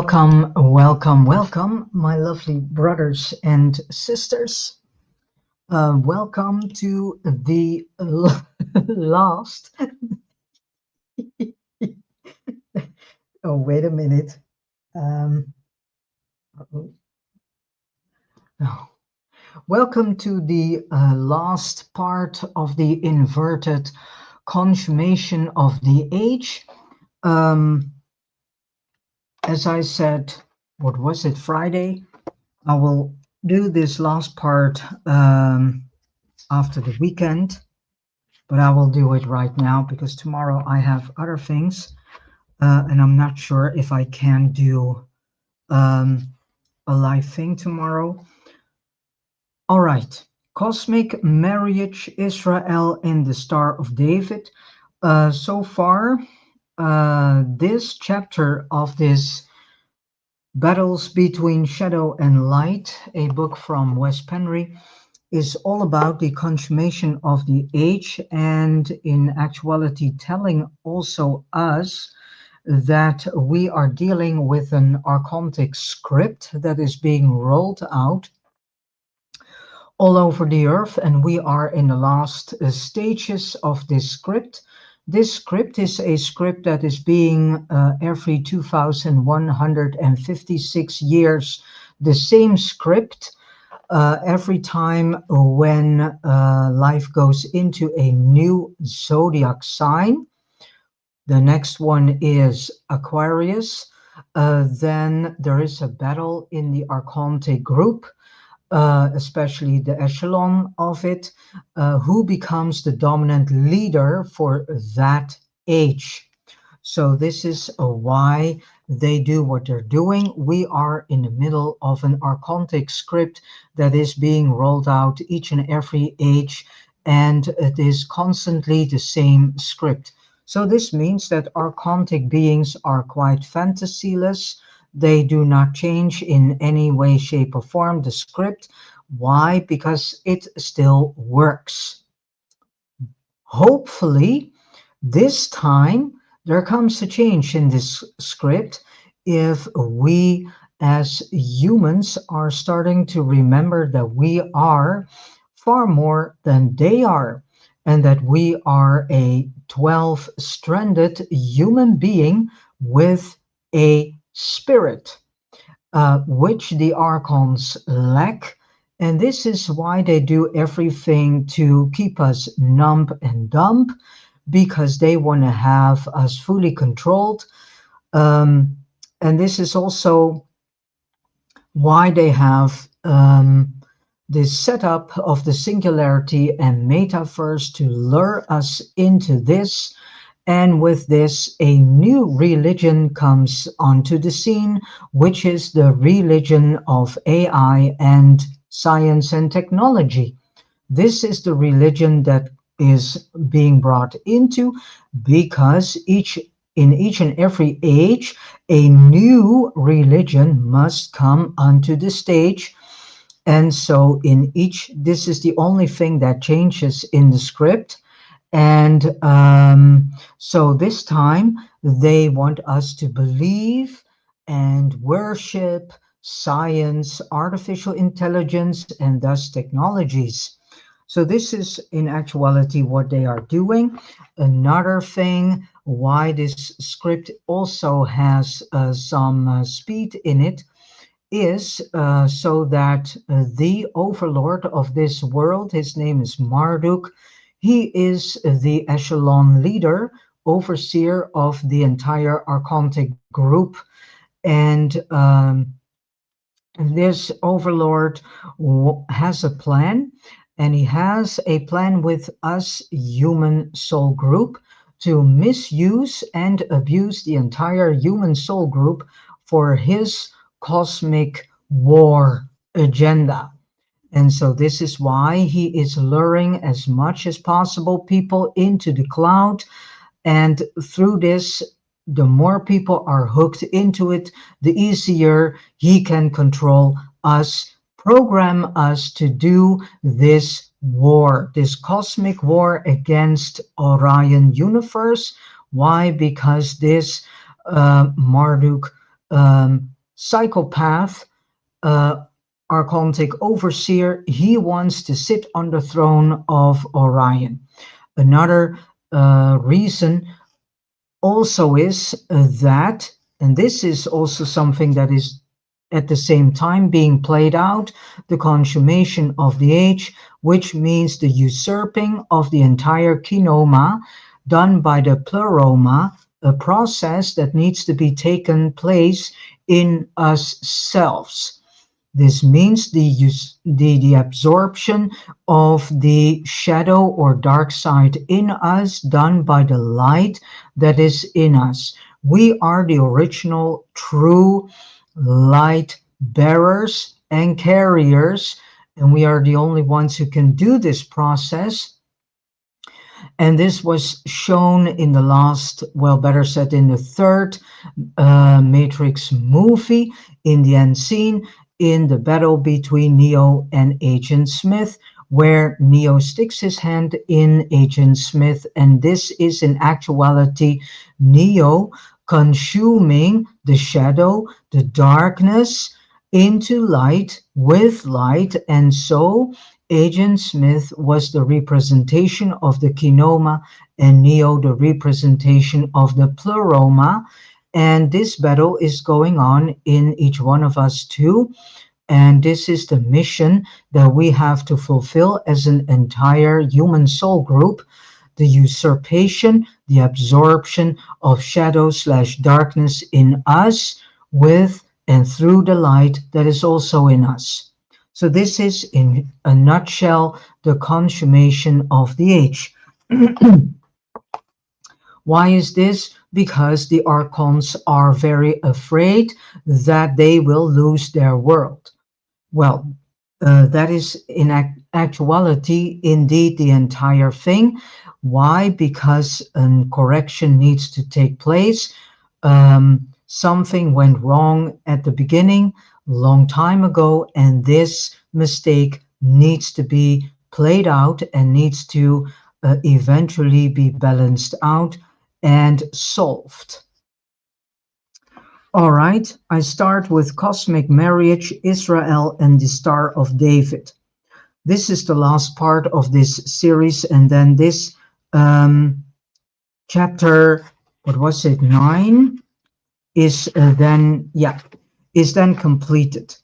Welcome, my lovely brothers and sisters. Welcome to the last. Oh, wait a minute. Uh-oh. Oh. Welcome to the last part of the inverted consummation of the age. As I said, what was it, Friday? I will do this last part after the weekend, but I will do it right now because tomorrow I have other things, and I'm not sure if I can do a live thing tomorrow. All right, Cosmic Marriage, Israel and the Star of David. So far, this chapter of this Battles Between Shadow and Light, a book from Wes Penre, is all about the consummation of the age, and in actuality telling also us that we are dealing with an archontic script that is being rolled out all over the earth, and we are in the last stages of this script. This script is a script that is being every 2156 years the same script. Every time when life goes into a new zodiac sign, the next one is Aquarius, then there is a battle in the archontic group, especially the echelon of it, who becomes the dominant leader for that age. So this is why they do what they're doing. We are in the middle of an archontic script that is being rolled out each and every age, and it is constantly the same script. So this means that archontic beings are quite fantasyless. They do not change in any way, shape, or form the script. Why? Because it still works. Hopefully, this time there comes a change in this script if we as humans are starting to remember that we are far more than they are, and that we are a 12-stranded human being with a spirit, which the archons lack. And this is why they do everything to keep us numb and dumb, because they want to have us fully controlled. And this is also why they have this setup of the singularity and metaverse to lure us into this. And with this, a new religion comes onto the scene, which is the religion of AI and science and technology. This is the religion that is being brought into, because in each and every age, a new religion must come onto the stage. And so this is the only thing that changes in the script. And so this time they want us to believe and worship science, artificial intelligence, and thus technologies. So this is in actuality what they are doing. Another thing why this script also has some speed in it is so that the overlord of this world, his name is Marduk, he is the echelon leader, overseer of the entire archontic group. And this overlord has a plan, and he has a plan with us human soul group to misuse and abuse the entire human soul group for his cosmic war agenda. And so this is why he is luring as much as possible people into the cloud. And through this, the more people are hooked into it, the easier he can control us, program us to do this war, this cosmic war against Orion universe. Why? Because this Marduk psychopath, uh, archontic overseer, he wants to sit on the throne of Orion. Another reason also is that, and this is also something that is at the same time being played out, the consummation of the age, which means the usurping of the entire kinoma done by the pleroma, a process that needs to be taken place in us selves. This means the absorption of the shadow or dark side in us done by the light that is in us. We are the original true light bearers and carriers, and we are the only ones who can do this process. And this was shown in the last, well, better said, in the third Matrix movie, in the end scene, in the battle between Neo and Agent Smith, where Neo sticks his hand in Agent Smith, and this is in actuality Neo consuming the shadow, the darkness, into light with light, and so Agent Smith was the representation of the kinoma and Neo the representation of the pleroma. And this battle is going on in each one of us too. And this is the mission that we have to fulfill as an entire human soul group: the usurpation, the absorption of shadow slash darkness in us with and through the light that is also in us. So this is in a nutshell the consummation of the age. Why is this? Because the archons are very afraid that they will lose their world. Well, that is in actuality indeed the entire thing. Why? Because a correction needs to take place. Something went wrong at the beginning, long time ago, and this mistake needs to be played out and needs to eventually be balanced out and solved. All right, I start with Cosmic Marriage, Israel, and the Star of David. This is the last part of this series, and then this chapter, what was it, 9, is then completed.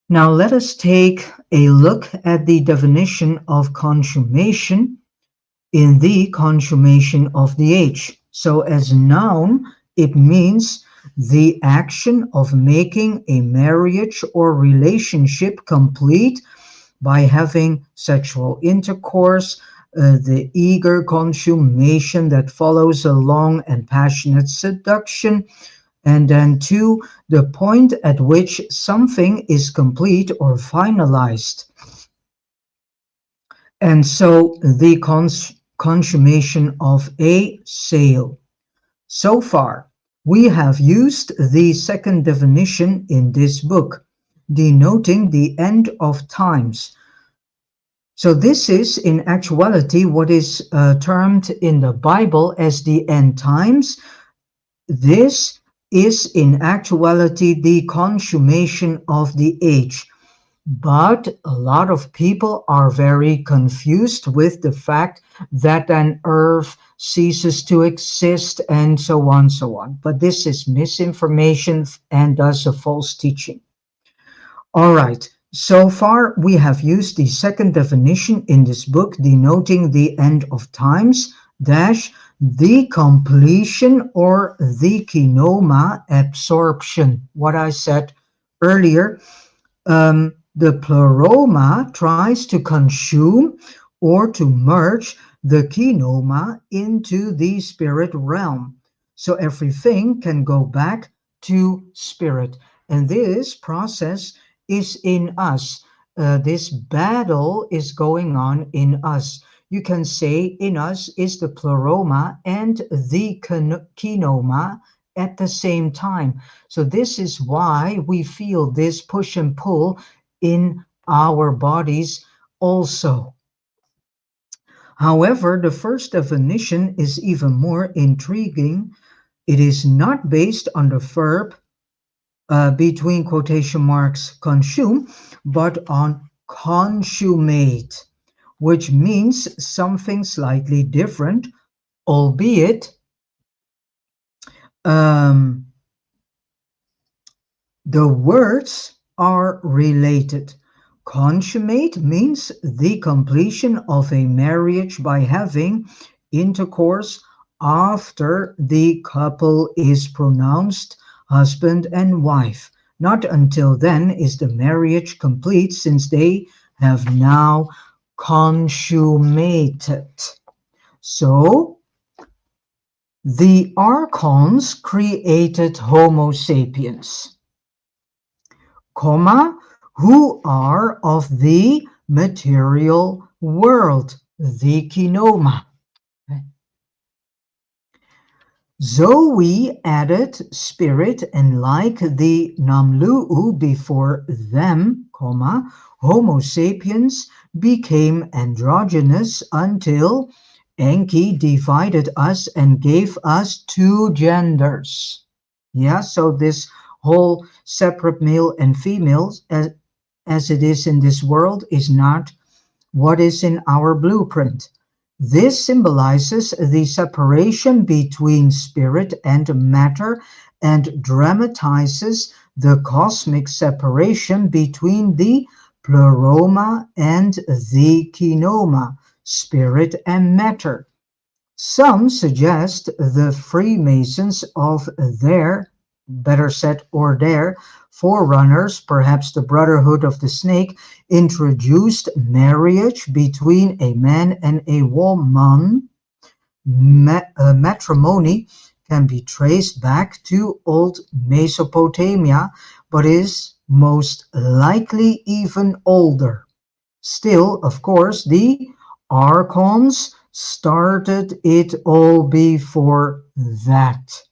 Now let us take a look at the definition of consummation in the consummation of the age. So as noun, it means the action of making a marriage or relationship complete by having sexual intercourse, the eager consummation that follows a long and passionate seduction, and then 2, the point at which something is complete or finalized. And so the consummation of a sale. So far, we have used the second definition in this book, denoting the end of times. So this is in actuality what is termed in the Bible as the end times. This is in actuality the consummation of the age. But a lot of people are very confused with the fact that an earth ceases to exist and so on, so on. But this is misinformation and thus a false teaching. All right, so far we have used the second definition in this book, denoting the end of times, dash, the completion or the kinoma absorption. What I said earlier, the pleroma tries to consume or to merge the kinoma into the spirit realm. So everything can go back to spirit. And this process is in us. This battle is going on in us. You can say in us is the pleroma and the kinoma at the same time. So this is why we feel this push and pull in our bodies also. However, the first definition is even more intriguing. It is not based on the verb between quotation marks consume, but on consummate, which means something slightly different, albeit um, the words are related. Consummate means the completion of a marriage by having intercourse after the couple is pronounced husband and wife. Not until then is the marriage complete, since they have now consummated. So, the archons created Homo sapiens, comma, who are of the material world, the kinoma. Zoe added spirit, and like the Namlu'u before them, comma, Homo sapiens became androgynous until Enki divided us and gave us two genders. Yeah, so this whole separate male and females, as it is in this world, is not what is in our blueprint. This symbolizes the separation between spirit and matter and dramatizes the cosmic separation between the pleroma and the kinoma, spirit and matter. Some suggest the Freemasons of their, better said, or their forerunners, perhaps the Brotherhood of the Snake, introduced marriage between a man and a woman. Matrimony can be traced back to old Mesopotamia, but is most likely even older. Still, of course, the archons started it all before that.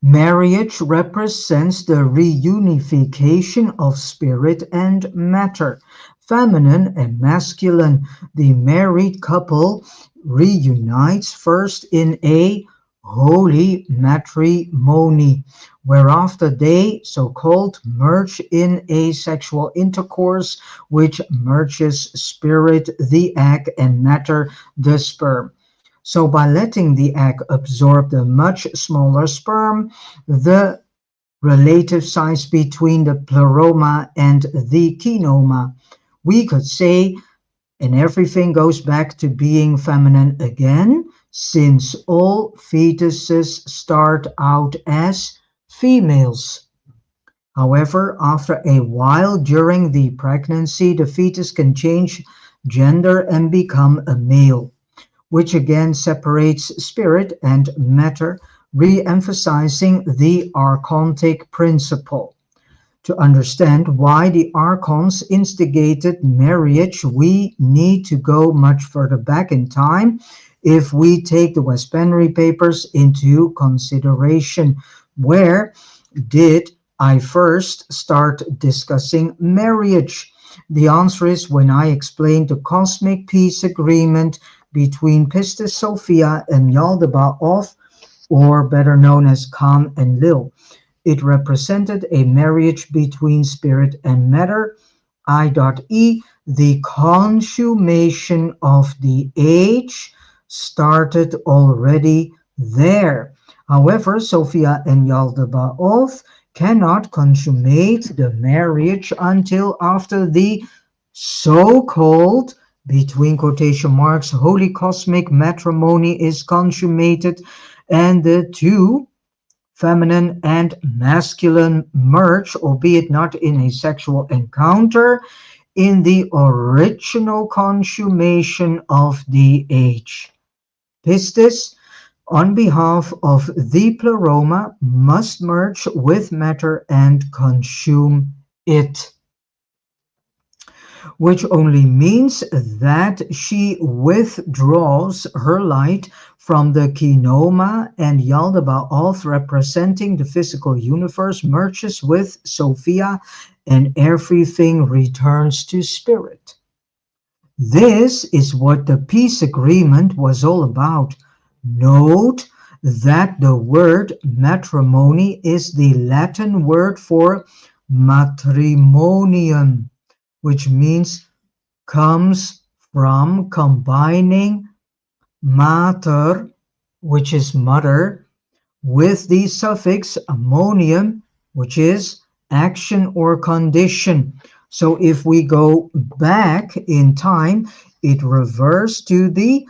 Marriage represents the reunification of spirit and matter, feminine and masculine. The married couple reunites first in a holy matrimony, whereafter they, so-called, merge in a sexual intercourse which merges spirit, the egg, and matter, the sperm. So by letting the egg absorb the much smaller sperm, the relative size between the pleroma and the kinoma, we could say, and everything goes back to being feminine again, since all fetuses start out as females. However, after a while during the pregnancy, the fetus can change gender and become a male, which again separates spirit and matter, re-emphasizing the archontic principle. To understand why the archons instigated marriage, we need to go much further back in time if we take the Wes Penre papers into consideration. Where did I first start discussing marriage? The answer is when I explained the cosmic peace agreement between Pistis Sophia and Yaldabaoth, or better known as Khan and Lil. It represented a marriage between spirit and matter, I.E. The consummation of the age started already there. However, Sophia and Yaldabaoth cannot consummate the marriage until after the so-called, between quotation marks, holy cosmic matrimony is consummated and the two, feminine and masculine, merge, albeit not in a sexual encounter, in the original consummation of the age. Pistis, on behalf of the pleroma, must merge with matter and consume it, which only means that she withdraws her light from the kinoma, and Yaldabaoth, representing the physical universe, merges with Sophia and everything returns to spirit. This is what the peace agreement was all about. Note that the word matrimony is the Latin word for matrimonium, which means comes from combining mater, which is mother, with the suffix ammonium, which is action or condition. So if we go back in time, it refers to the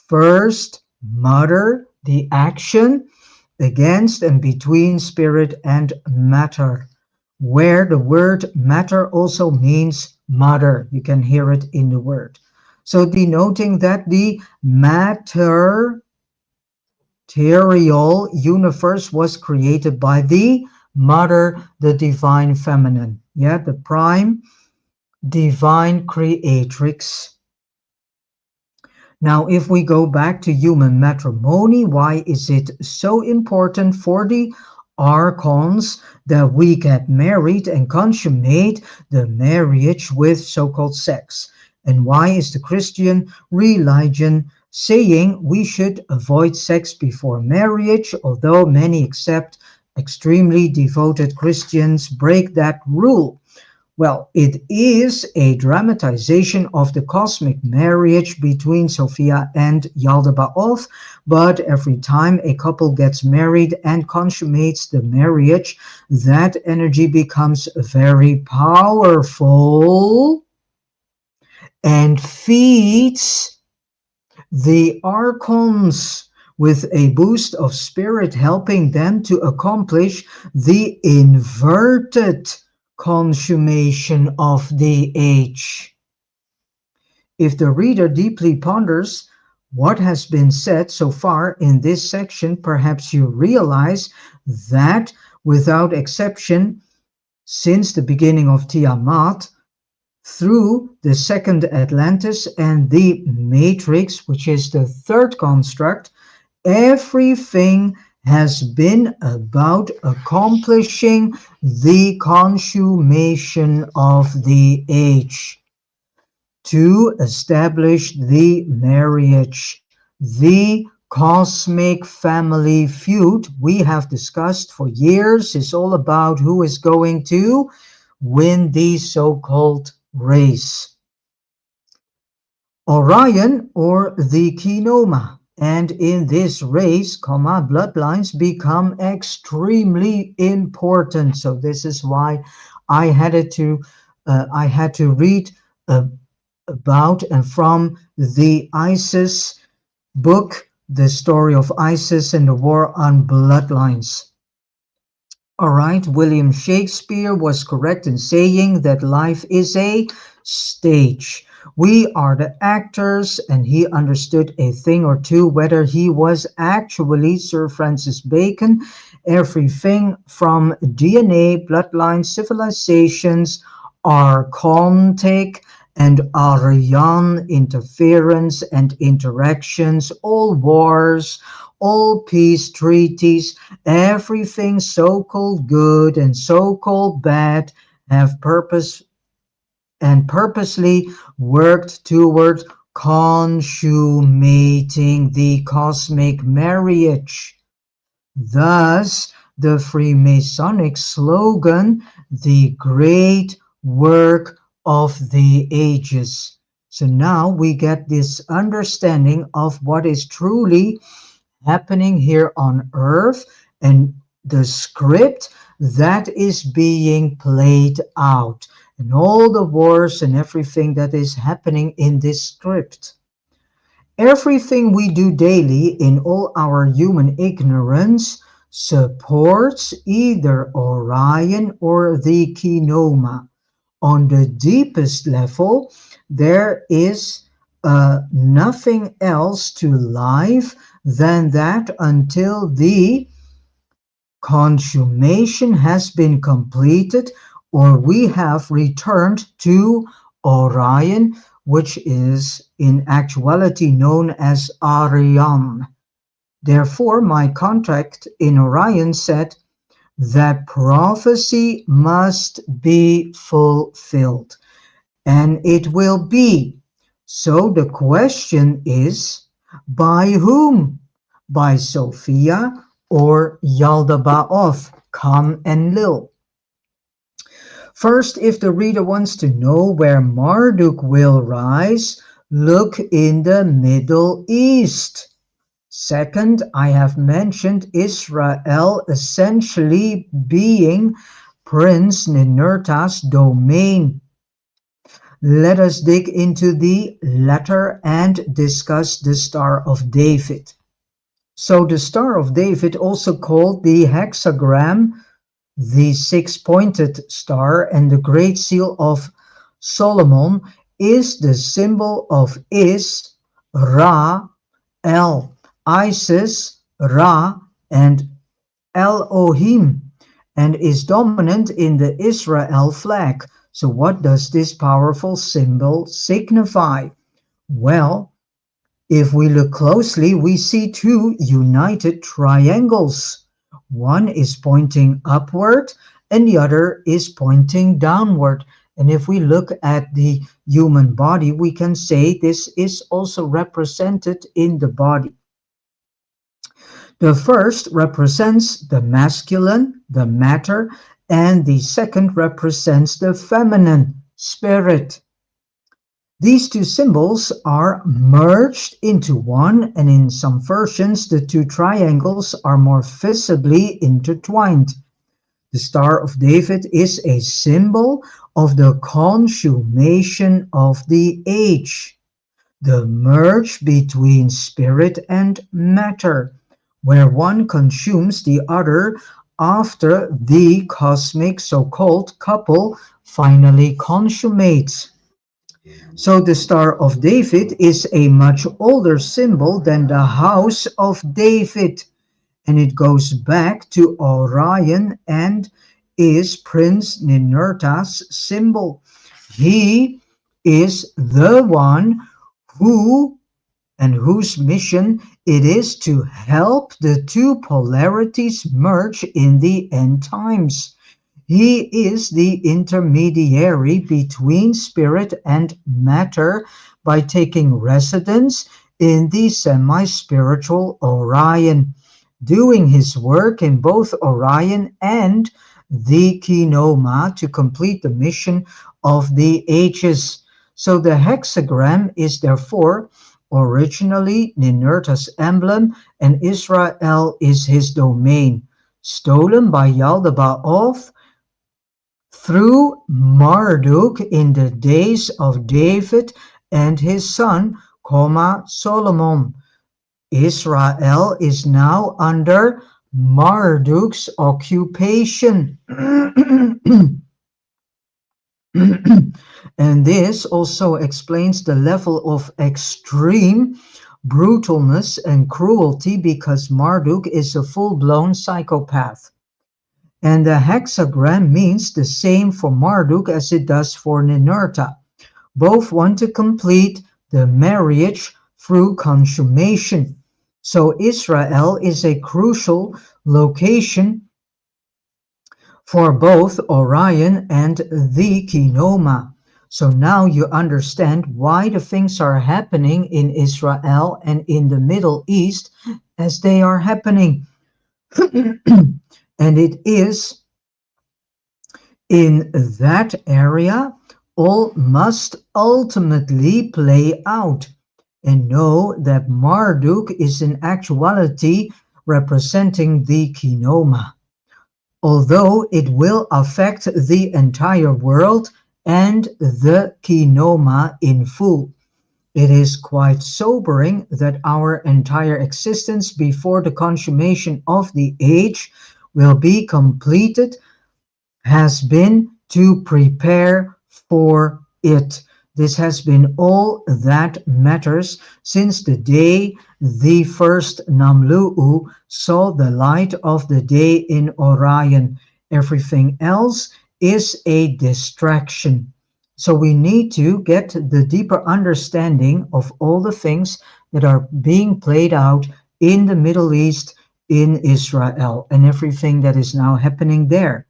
first mother, the action against and between spirit and matter, where the word matter also means mother. You can hear it in the word. So denoting that the matter material universe was created by the mother, the divine feminine, yeah, the prime divine creatrix. Now, if we go back to human matrimony, why is it so important for the archons that we get married and consummate the marriage with so-called sex? And why is the Christian religion saying we should avoid sex before marriage, although many except extremely devoted Christians break that rule? Well, it is a dramatization of the cosmic marriage between Sophia and Yaldabaoth, but every time a couple gets married and consummates the marriage, that energy becomes very powerful and feeds the archons with a boost of spirit, helping them to accomplish the inverted consummation of the age. If the reader deeply ponders what has been said so far in this section, perhaps you realize that without exception, since the beginning of Tiamat, through the second Atlantis and the Matrix, which is the third construct, everything has been about accomplishing the consummation of the age, to establish the marriage, the cosmic family feud we have discussed for years is all about who is going to win the so-called race. Orion or the Kinoma. And in this race, bloodlines become extremely important. So this is why I had to read about and from the Isis book, the story of Isis and the war on bloodlines. All right, William Shakespeare was correct in saying that life is a stage. We are the actors, and he understood a thing or two, whether he was actually Sir Francis Bacon. Everything from DNA, bloodline, civilizations, archontic, and Aryan interference and interactions, all wars, all peace treaties, everything so-called good and so-called bad have purpose and purposely worked toward consummating the cosmic marriage. Thus, the Freemasonic slogan, the great work of the ages. So now we get this understanding of what is truly happening here on earth and the script that is being played out and all the wars and everything that is happening in this script. Everything we do daily in all our human ignorance supports either Orion or the Kinoma. On the deepest level, there is nothing else to life than that until the consummation has been completed or we have returned to Orion, which is in actuality known as Arian. Therefore, my contract in Orion said that prophecy must be fulfilled, and it will be. So the question is, by whom? by Sophia or Yaldabaoth, come and Lil. First, if the reader wants to know where Marduk will rise, look in the Middle East. Second, I have mentioned Israel essentially being Prince Ninurta's domain. Let us dig into the latter and discuss the Star of David. So the Star of David, also called the hexagram, the six-pointed star, and the Great Seal of Solomon, is the symbol of Is, Ra, El, Isis, Ra, and Elohim, and is dominant in the Israel flag. So what does this powerful symbol signify? Well, if we look closely, we see two united triangles. One is pointing upward and the other is pointing downward. And if we look at the human body, we can say this is also represented in the body. The first represents the masculine, the matter, and the second represents the feminine, spirit. These two symbols are merged into one, and in some versions the two triangles are more visibly intertwined. The Star of David is a symbol of the consummation of the age, the merge between spirit and matter, where one consumes the other after the cosmic so-called couple finally consummates. So the Star of David is a much older symbol than the House of David, and it goes back to Orion and is Prince Ninurta's symbol. He is the one who and whose mission it is to help the two polarities merge in the end times. He is the intermediary between spirit and matter by taking residence in the semi-spiritual Orion, doing his work in both Orion and the Kinoma to complete the mission of the ages. So the hexagram is therefore originally Ninurta's emblem, and Israel is his domain, stolen by Yaldabaoth through Marduk in the days of David and his son, Solomon. Israel is now under Marduk's occupation. And this also explains the level of extreme brutalness and cruelty, because Marduk is a full-blown psychopath. And the hexagram means the same for Marduk as it does for Ninurta. Both want to complete the marriage through consummation. So Israel is a crucial location for both Orion and the Kinoma. So now you understand why the things are happening in Israel and in the Middle East as they are happening. And it is in that area all must ultimately play out. And know that Marduk is in actuality representing the Kinoma, although it will affect the entire world and the Kinoma in full. It is quite sobering that our entire existence before the consummation of the age will be completed has been to prepare for it. This has been all that matters since the day the first Namlu'u saw the light of the day in Orion. Everything else is a distraction. So we need to get the deeper understanding of all the things that are being played out in the Middle East, in Israel, and everything that is now happening there.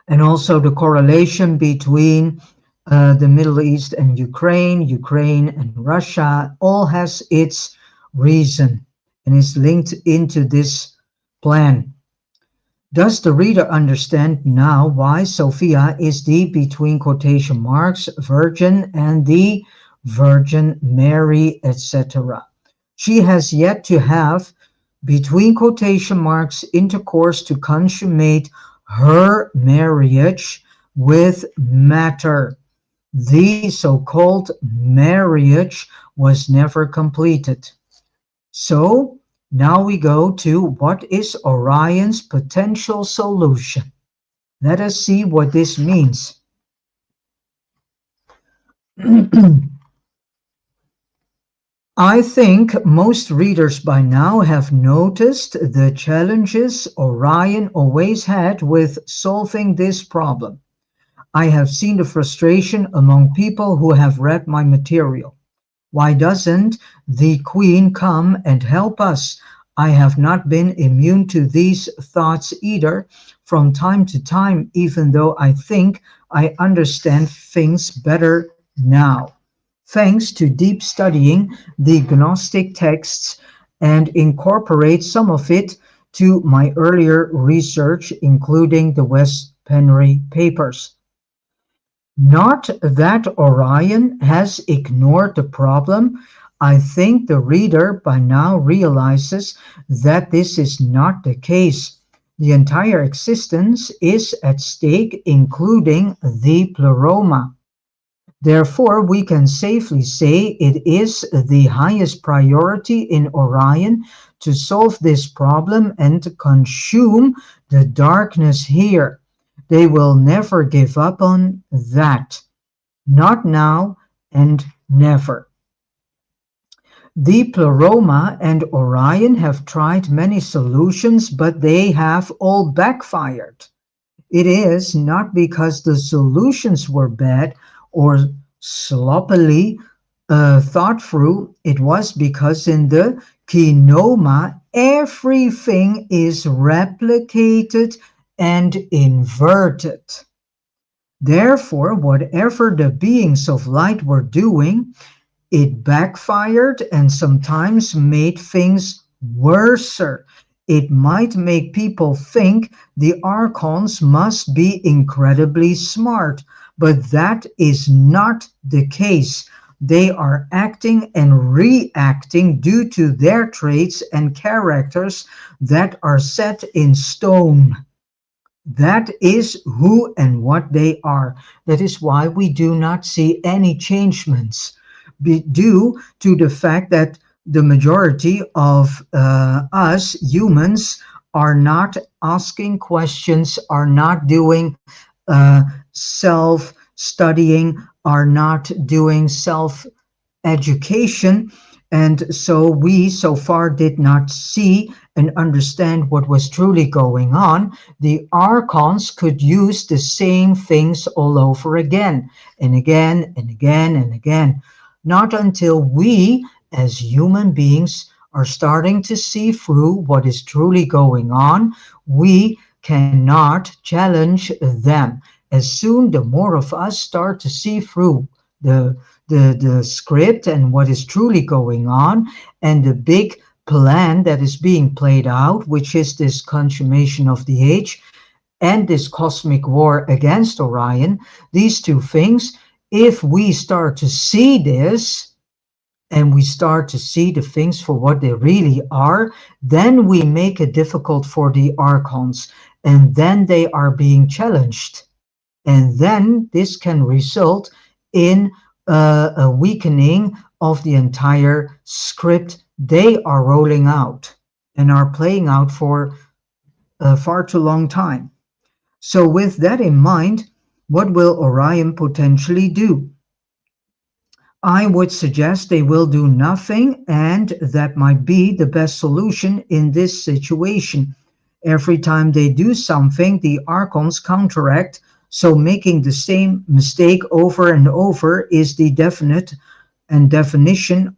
And also the correlation between the Middle East and Ukraine, Ukraine and Russia, all has its reason and is linked into this plan. Does the reader understand now why Sophia is the between quotation marks Virgin and the Virgin Mary, etc.? She has yet to have between quotation marks intercourse to consummate her marriage with matter. The so-called marriage was never completed. So now we go to what is Orion's potential solution. Let us see what this means. I think most readers by now have noticed the challenges Orion always had with solving this problem. I have seen the frustration among people who have read my material. Why doesn't the Queen come and help us? I have not been immune to these thoughts either. From time to time, even though I think I understand things better now, thanks to deep studying the Gnostic texts and incorporate some of it to my earlier research, including the Wes Penre papers. Not that Orion has ignored the problem. I think the reader by now realizes that this is not the case. The entire existence is at stake, including the pleroma. Therefore, we can safely say it is the highest priority in Orion to solve this problem and to consume the darkness here. They will never give up on that. Not now and never. The Pleroma and Orion have tried many solutions, but they have all backfired. It is not because the solutions were bad or sloppily thought through. It was because in the kinoma, everything is replicated and inverted. Therefore, whatever the beings of light were doing, it backfired and sometimes made things worse. It might make people think the archons must be incredibly smart, but that is not the case. They are acting and reacting due to their traits and characters that are set in stone. That is who and what they are. That is why we do not see any changements due to the fact that the majority of us humans are not asking questions, are not doing self-studying, are not doing self-education. And so we so far did not see and understand what was truly going on. The archons could use the same things all over again and again and again and again. Not until we as human beings are starting to see through what is truly going on, we cannot challenge them. As soon the more of us start to see through the script and what is truly going on and the big plan that is being played out, which is this consummation of the age and this cosmic war against Orion, these two things, if we start to see this and we start to see the things for what they really are, then we make it difficult for the archons, and then they are being challenged. And then this can result in a weakening of the entire script they are rolling out and are playing out for a far too long time. So with that in mind, what will Orion potentially do? I would suggest they will do nothing, and that might be the best solution in this situation. Every time they do something, the archons counteract, so making the same mistake over and over is the definition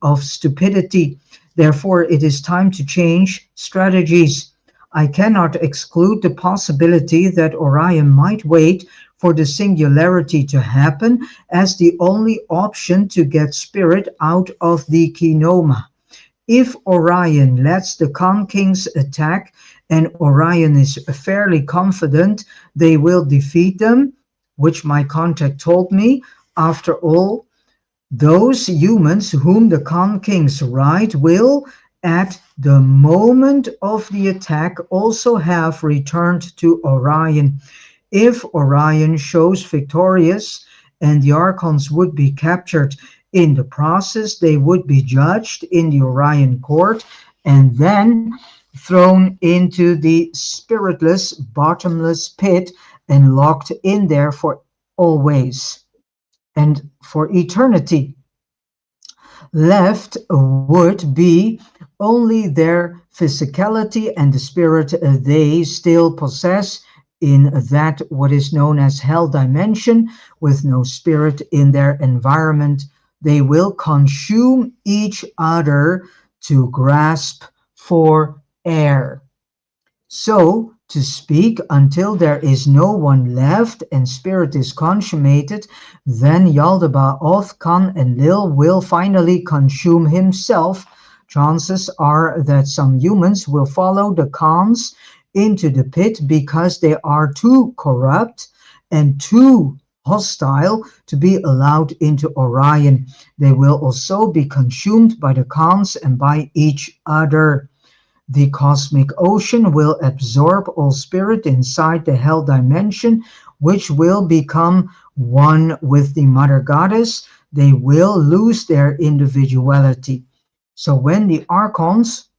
of stupidity. Therefore, it is time to change strategies. I cannot exclude the possibility that Orion might wait for the singularity to happen as the only option to get spirit out of the kinoma. if Orion lets the Khan Kings attack, and Orion is fairly confident they will defeat them, which my contact told me, after all, those humans whom the Khan Kings ride will, at the moment of the attack, also have returned to Orion. If Orion shows victorious and the Archons would be captured in the process, they would be judged in the Orion court and then thrown into the spiritless, bottomless pit and locked in there for always and for eternity. Left would be only their physicality and the spirit they still possess in that what is known as hell dimension, with no spirit in their environment. They will consume each other to grasp for air, so to speak, until there is no one left and spirit is consummated. Then Yaldabaoth, Khan, and Lil will finally consume himself. Chances are that some humans will follow the Khans into the pit because they are too corrupt and too hostile to be allowed into Orion. They will also be consumed by the Khans and by each other. The cosmic ocean will absorb all spirit inside the hell dimension, which will become one with the mother goddess. They will lose their individuality. So when the Archons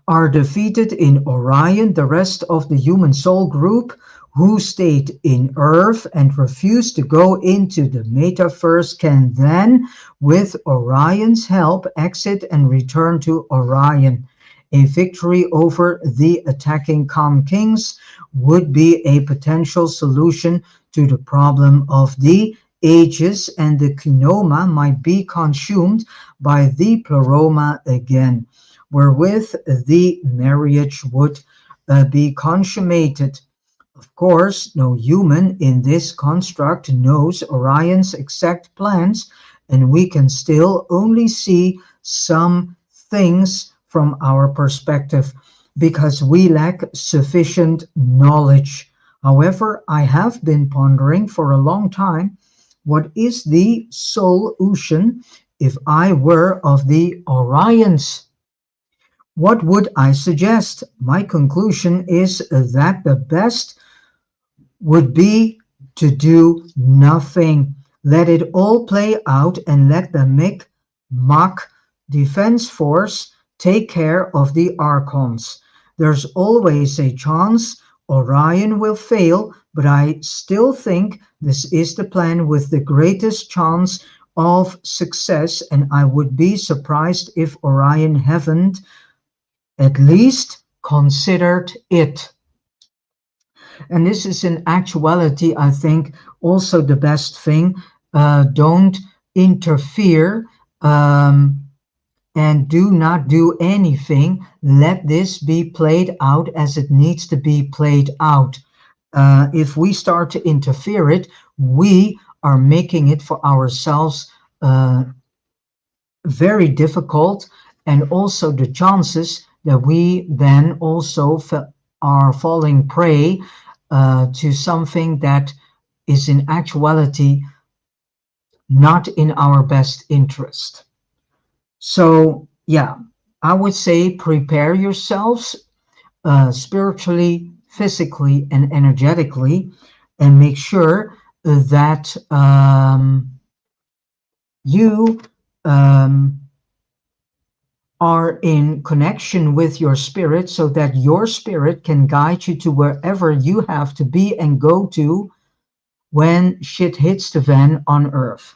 are defeated in Orion, the rest of the human soul group who stayed in Earth and refused to go into the metaverse can then, with Orion's help, exit and return to Orion. A victory over the attacking Khan Kings would be a potential solution to the problem of the ages, and the Kinoma might be consumed by the Pleroma again, wherewith the marriage would be consummated. Of course, no human in this construct knows Orion's exact plans, and we can still only see some things from our perspective because we lack sufficient knowledge. However, I have been pondering for a long time, what is the solution if I were of the Orions? What would I suggest? My conclusion is that the best would be to do nothing. Let it all play out and let the Mi'kmaq Defense Force take care of the Archons. There's always a chance Orion will fail, but I still think this is the plan with the greatest chance of success, and I would be surprised if Orion haven't at least considered it. And this is in actuality, I think, also the best thing. Don't interfere and do not do anything. Let this be played out as it needs to be played out. If we start to interfere it, we are making it for ourselves very difficult, and also the chances that we then also are falling prey to something that is in actuality not in our best interest. So yeah, I would say prepare yourselves spiritually, physically, and energetically, and make sure that you are in connection with your spirit, so that your spirit can guide you to wherever you have to be and go to when shit hits the fan on Earth.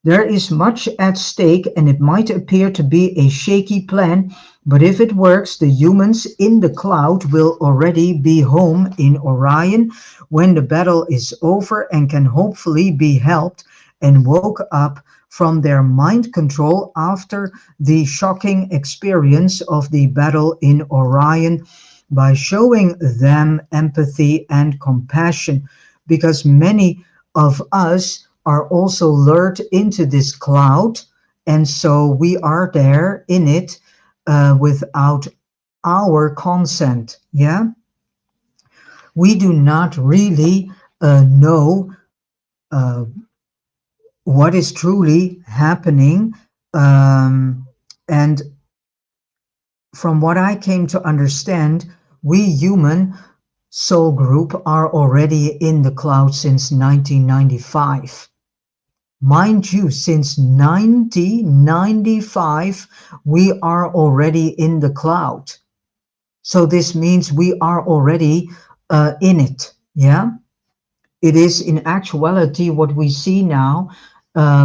There is much at stake, and it might appear to be a shaky plan, but if it works, the humans in the cloud will already be home in Orion when the battle is over, and can hopefully be helped and woke up from their mind control after the shocking experience of the battle in Orion by showing them empathy and compassion, because many of us are also lured into this cloud And so we are there in it without our consent. Yeah, we do not really know uh, what is truly happening. Um, and from what I came to understand, we human soul group are already in the cloud since 1995. Mind you, since 1995, we are already in the cloud. So this means we are already in it. Yeah. It is in actuality what we see now.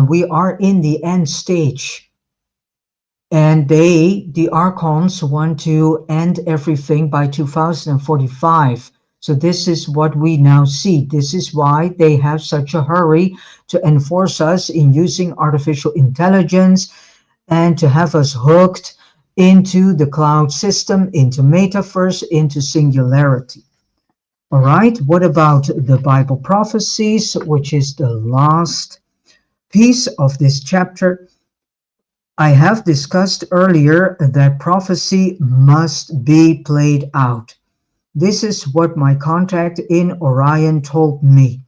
We are in the end stage, and the archons, want to end everything by 2045. So this is what we now see. This is why they have such a hurry to enforce us in using artificial intelligence and to have us hooked into the cloud system, into metaverse, into singularity. All right, what about the Bible prophecies, which is the last piece of this chapter? I have discussed earlier that prophecy must be played out. This is what my contact in Orion told me.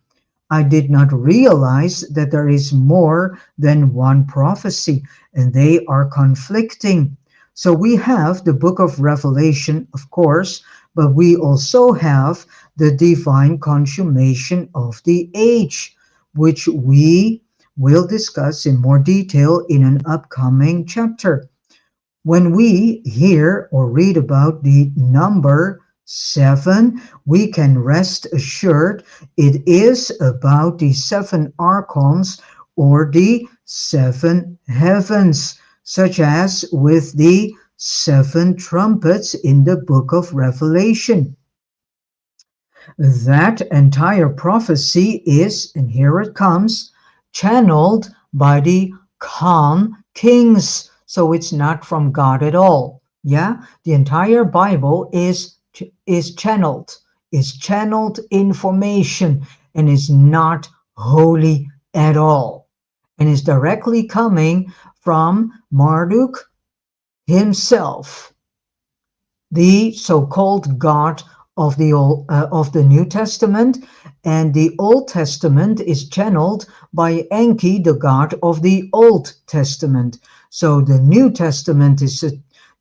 I did not realize that there is more than one prophecy, and they are conflicting. So we have the book of Revelation, of course, but we also have the divine consummation of the age, which we will discuss in more detail in an upcoming chapter. When we hear or read about the number 7, we can rest assured it is about the 7 archons or the 7 heavens, such as with the 7 trumpets in the book of Revelation. That entire prophecy is, and here it comes, channeled by the calm kings. So it's not from God at all. Yeah, the entire Bible is channeled information, and is not holy at all, and is directly coming from Marduk himself, the so-called God of the New Testament, and the Old Testament is channeled by Enki, the God of the Old Testament. So the New Testament is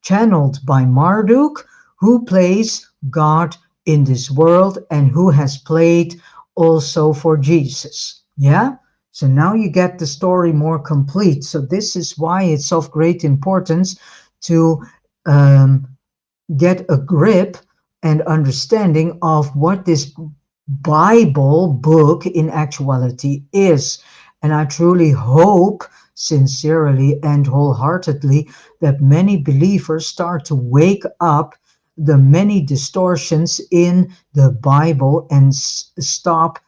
channeled by Marduk, who plays God in this world and who has played also for Jesus. Yeah. So now you get the story more complete. So this is why it's of great importance to um, get a grip and understanding of what this Bible book in actuality is. And I truly hope, sincerely and wholeheartedly, that many believers start to wake up the many distortions in the Bible and stop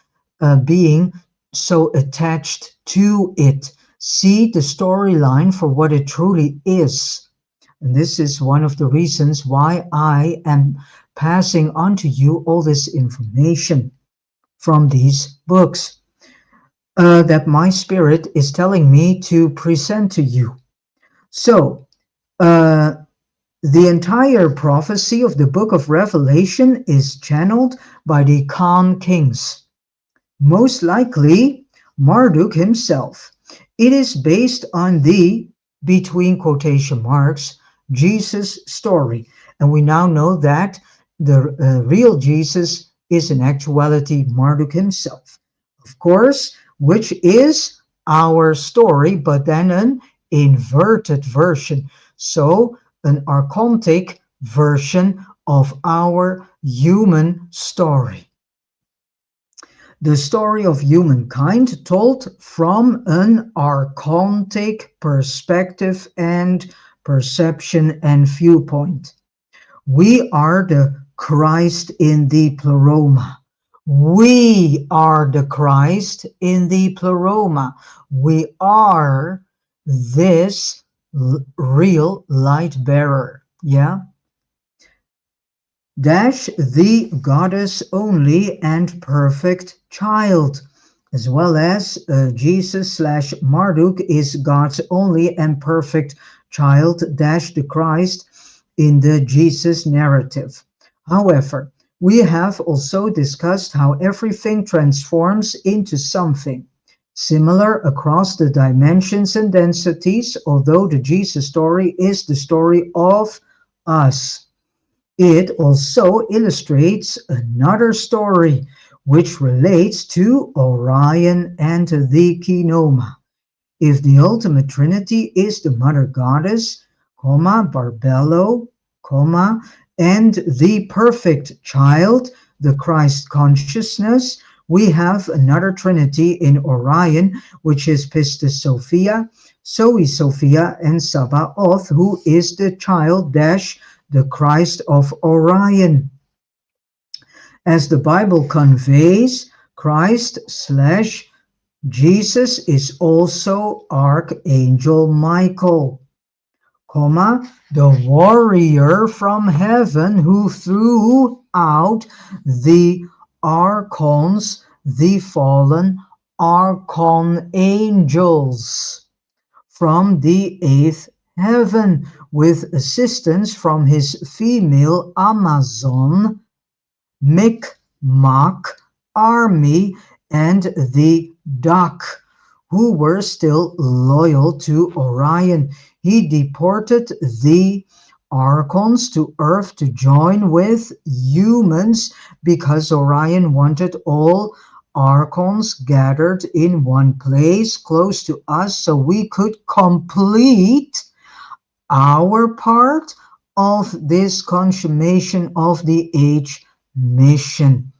being so attached to it. See the storyline for what it truly is. And this is one of the reasons why I am passing on to you all this information from these books that my spirit is telling me to present to you. So, uh, the entire prophecy of the book of Revelation is channeled by the Khan kings, most likely Marduk himself. It is based on the, between quotation marks, Jesus story. And we now know that the real Jesus is in actuality Marduk himself. Of course, which is our story, but then an inverted version. So an archontic version of our human story. The story of humankind told from an archontic perspective and perception and viewpoint. We are the Christ in the pleroma. We are the Christ in the pleroma. We are this real light bearer. Yeah. Dash the goddess only and perfect child. as well as Jesus slash Marduk is God's only and perfect child dash the Christ in the Jesus narrative. However, we have also discussed how everything transforms into something similar across the dimensions and densities, although the Jesus story is the story of us. It also illustrates another story which relates to Orion and the Kinoma. If the ultimate trinity is the mother goddess, Barbello, and the perfect child, the Christ consciousness, we have another trinity in Orion, which is Pistis Sophia, Zoe Sophia, and Sabaoth, who is the child dash the Christ of Orion. As the Bible conveys, Christ slash Jesus is also Archangel Michael, the warrior from heaven who threw out the archons, the fallen archangels, from the eighth heaven with assistance from his female Amazon, Mi'kmaq army, and the Dak, who were still loyal to Orion. He deported the Archons to Earth to join with humans because Orion wanted all Archons gathered in one place close to us so we could complete our part of this consummation of the age mission.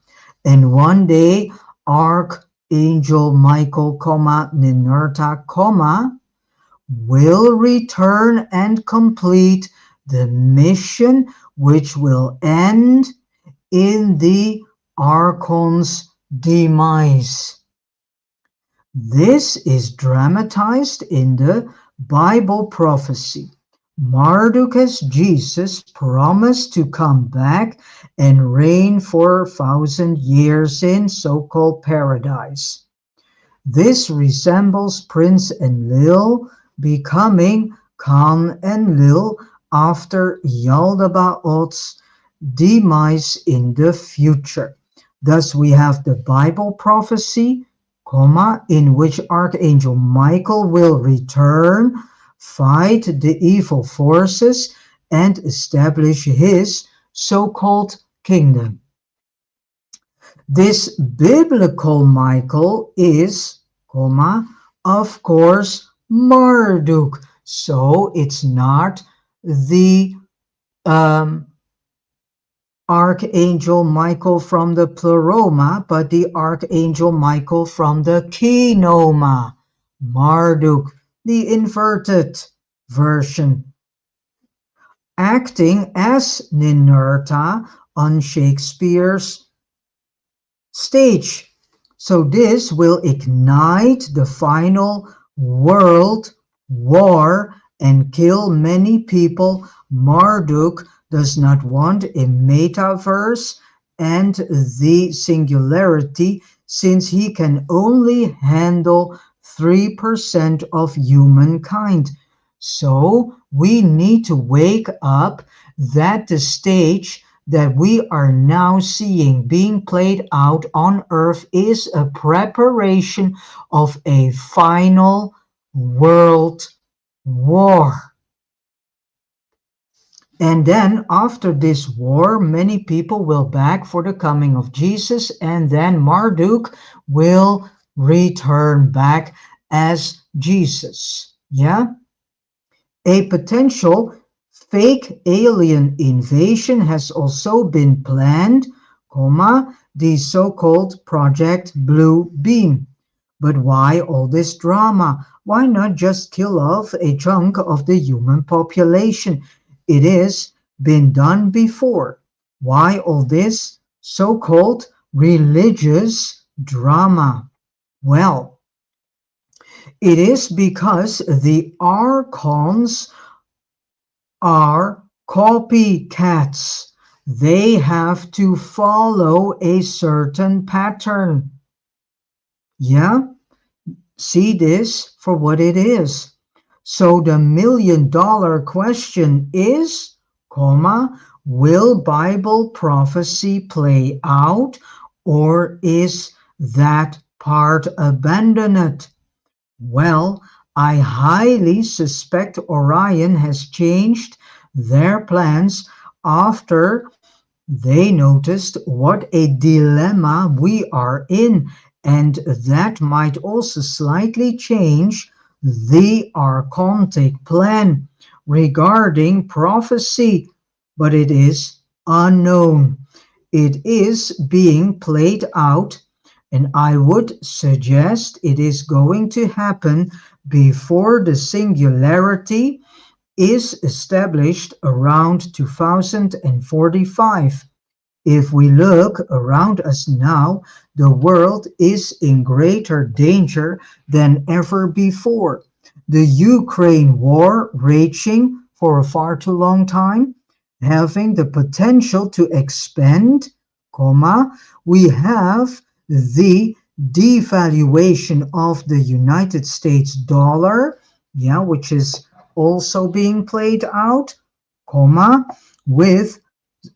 And one day, Archangel Michael, Ninurta, will return and complete the mission, which will end in the Archon's demise. This is dramatized in the Bible prophecy. Marduk as Jesus promised to come back and reign for 1,000 years in so-called paradise. This resembles Prince Enlil becoming Khan Enlil after Yaldabaoth's demise in the future. Thus we have the Bible prophecy, in which Archangel Michael will return, fight the evil forces, and establish his so-called kingdom. This biblical Michael is, of course, Marduk. So it's not the Archangel Michael from the Pleroma, but the Archangel Michael from the Kinoma, Marduk, the inverted version, acting as Ninurta on Shakespeare's stage. So this will ignite the final world war and kill many people. Marduk does not want a metaverse and the singularity, since he can only handle 3% of humankind. So we need to wake up that the stage that we are now seeing being played out on Earth is a preparation of a final world war. And then after this war, many people will beg for the coming of Jesus, and then Marduk will return back as Jesus. Yeah? A potential fake alien invasion has also been planned, the so-called Project Blue Beam. But why all this drama? Why not just kill off a chunk of the human population? It has been done before. Why all this so-called religious drama? Well, it is because the archons are copycats. They have to follow a certain pattern. Yeah, see this for what it is. So the $1 million question is, comma, will Bible prophecy play out or is that part abandoned? Well, I highly suspect Orion has changed their plans after they noticed what a dilemma we are in, and that might also slightly change the archontic plan regarding prophecy, but it is unknown. It is being played out, and I would suggest it is going to happen before the singularity is established around 2045. If we look around us now, the world is in greater danger than ever before. The Ukraine war raging for a far too long time, having the potential to expand, comma, we have the devaluation of the United States dollar, yeah, which is also being played out, comma, with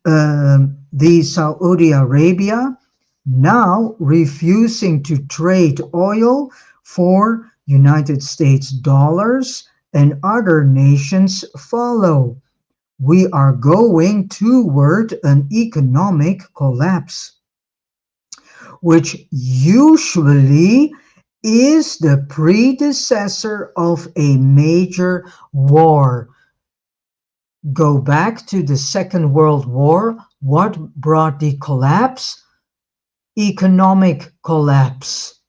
the Saudi Arabia now refusing to trade oil for United States dollars and other nations follow. We are going toward an economic collapse, which usually is the predecessor of a major war. Go back to the Second World War. What brought the collapse? Economic collapse.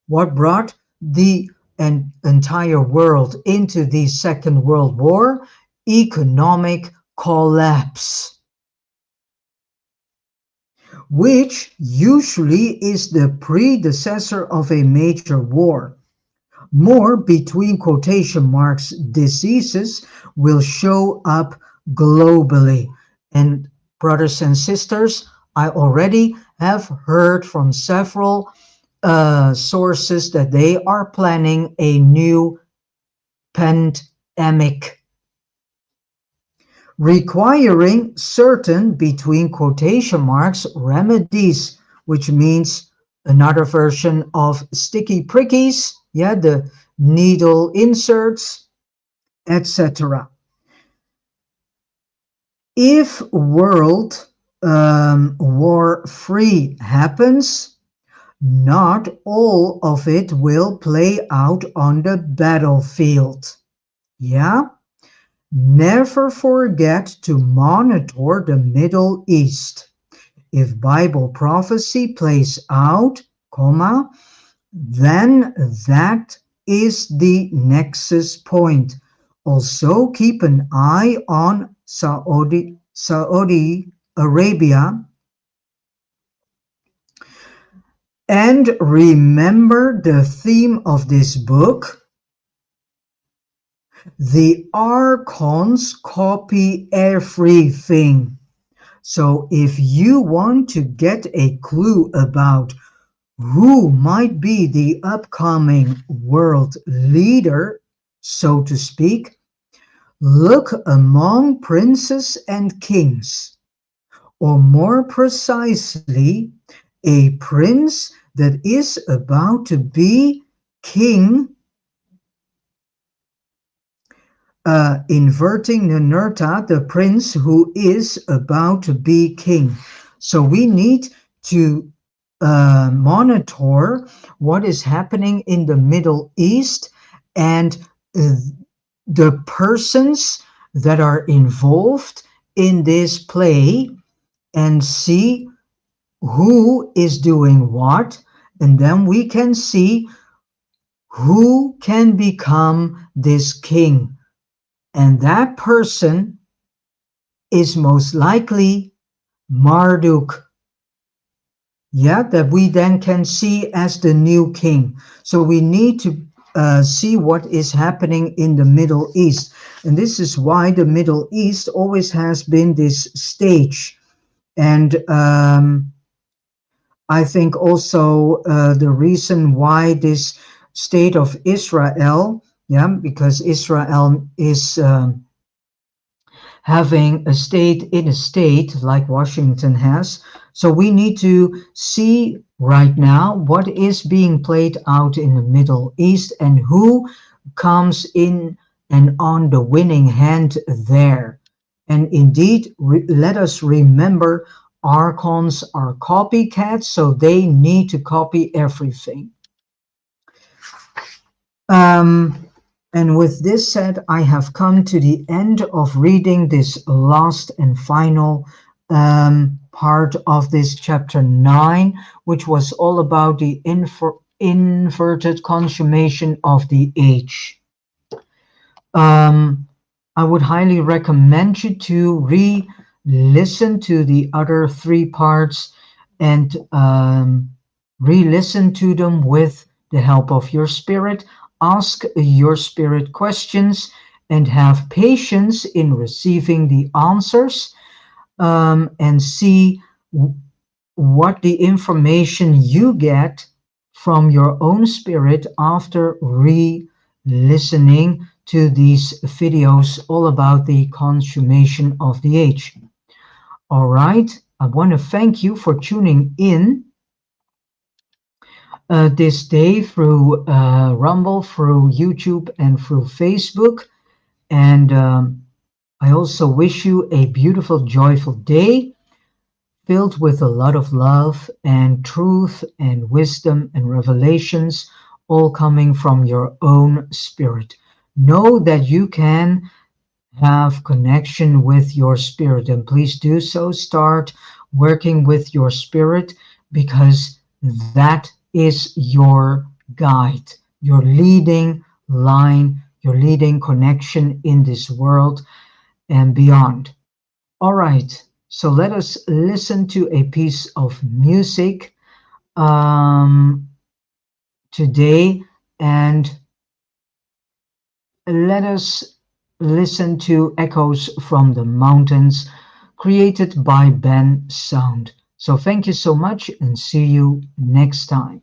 What brought the entire world into the Second World War? Economic collapse, which usually is the predecessor of a major war. More between quotation marks diseases will show up globally. And brothers and sisters, I already have heard from several sources that they are planning a new pandemic requiring certain between quotation marks remedies, which means another version of sticky prickies, yeah, the needle inserts, etc. If World War III happens, not all of it will play out on the battlefield. Yeah? Never forget to monitor the Middle East. If Bible prophecy plays out, comma, then that is the nexus point. Also keep an eye on Saudi Arabia and remember the theme of this book. The archons copy everything. So if you want to get a clue about who might be the upcoming world leader, so to speak, look among princes and kings, or more precisely, a prince that is about to be king, inverting Ninurta, the prince who is about to be king. So we need to monitor what is happening in the Middle East and the persons that are involved in this play and see who is doing what, and then we can see who can become this king. And that person is most likely Marduk. Yeah, that we then can see as the new king. So we need to see what is happening in the Middle East. And this is why the Middle East always has been this stage. And I think also the reason why this state of Israel, yeah, because Israel is having a state in a state like Washington has. So we need to see right now what is being played out in the Middle East and who comes in and on the winning hand there. And indeed, let us remember archons are copycats, so they need to copy everything. Um, and with this said, I have come to the end of reading this last and final part of this chapter 9, which was all about the inverted consummation of the age. Um, I would highly recommend you to re-listen to the other three parts and re-listen to them with the help of your spirit. Ask your spirit questions and have patience in receiving the answers, and see what the information you get from your own spirit after re-listening to these videos all about the consummation of the age. All right, I want to thank you for tuning in this day through Rumble, through YouTube, and through Facebook. And I also wish you a beautiful, joyful day filled with a lot of love and truth and wisdom and revelations, all coming from your own spirit. Know that you can have connection with your spirit, and please do so. Start working with your spirit, because that is your guide, your leading line, your leading connection in this world and beyond. All right, so let us listen to a piece of music um, today, and let us listen to Echoes from the Mountains, created by Ben Sound. So thank you so much, and see you next time.